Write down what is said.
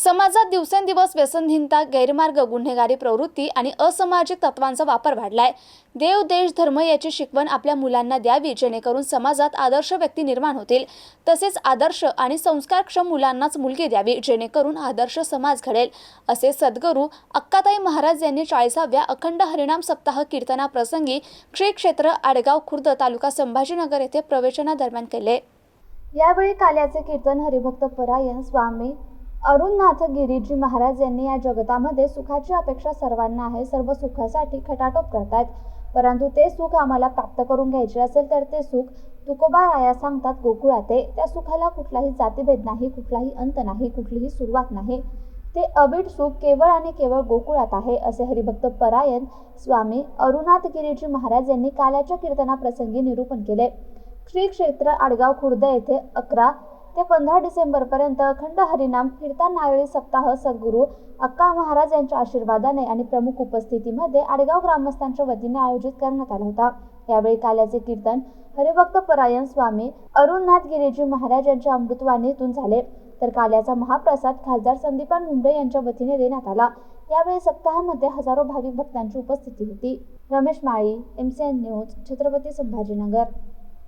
समाजात दिवसेंदिवस व्यसनहीनता, गैरमार्ग, गुन्हेगारी प्रवृत्ती आणि असामाजिक तत्वांचा वापर वाढलाय। देव, देश, धर्म याची शिकवण आपल्या मुलांना द्यावी, जेणेकरून समाजात आदर्श व्यक्ती निर्माण होतील। तसेच आदर्श आणि संस्कारक्षम मुलांनाच मुलगी द्यावी, जेणेकरून आदर्श समाज घडेल, असे सद्गुरू अक्काताई महाराज यांनी 40व्या अखंड हरिनाम सप्ताह कीर्तनाप्रसंगी श्री क्षेत्र आडगाव खुर्द, तालुका संभाजीनगर येथे प्रवचनादरम्यान केले। यावेळी काल्याचे कीर्तन हरिभक्त परायण स्वामी अरुणनाथ गिरीजी महाराज यांनी या जगतामध्ये सुखाची अपेक्षा सर्वांना आहे, सर्व सुखासाठी खटाटोप करतात, परंतु ते सुख आम्हाला प्राप्त करून घ्यायचे असेल तर ते सुख तुकोबा राया सांगतात गोकुळात आहे। त्या सुखाला कुठलाही जातीभेद नाही, कुठलाही अंत नाही, कुठलीही सुरुवात नाही, ते अबीड सुख केवळ आणि केवळ गोकुळात आहे, असे हरिभक्त परायण स्वामी अरुणनाथ गिरीजी महाराज यांनी काल्याच्या कीर्तनाप्रसंगी निरूपण केले। श्री क्षेत्र आडगाव खुर्द येथे 11 ते 15 डिसेंबरपर्यंत अखंड हरिनाम कीर्तन नारळी सप्ताह सद्गुरू अक्का महाराज यांच्या आशीर्वादाने आणि प्रमुख उपस्थितीमध्ये आडगाव ग्रामस्थांच्या वतीने आयोजित करण्यात आला होता। यावेळी काल्याचे कीर्तन हरिभक्त परायण स्वामी अरुणनाथ गिरीजी महाराज यांच्या अमृतवाणीतून झाले, तर काल्याचा महाप्रसाद खासदार संदीपान भुमरे यांच्या वतीने देण्यात आला। यावेळी सप्ताहामध्ये हजारो भाविक भक्तांची उपस्थिती होती। रमेश माळी, MCN न्यूज, छत्रपती संभाजीनगर।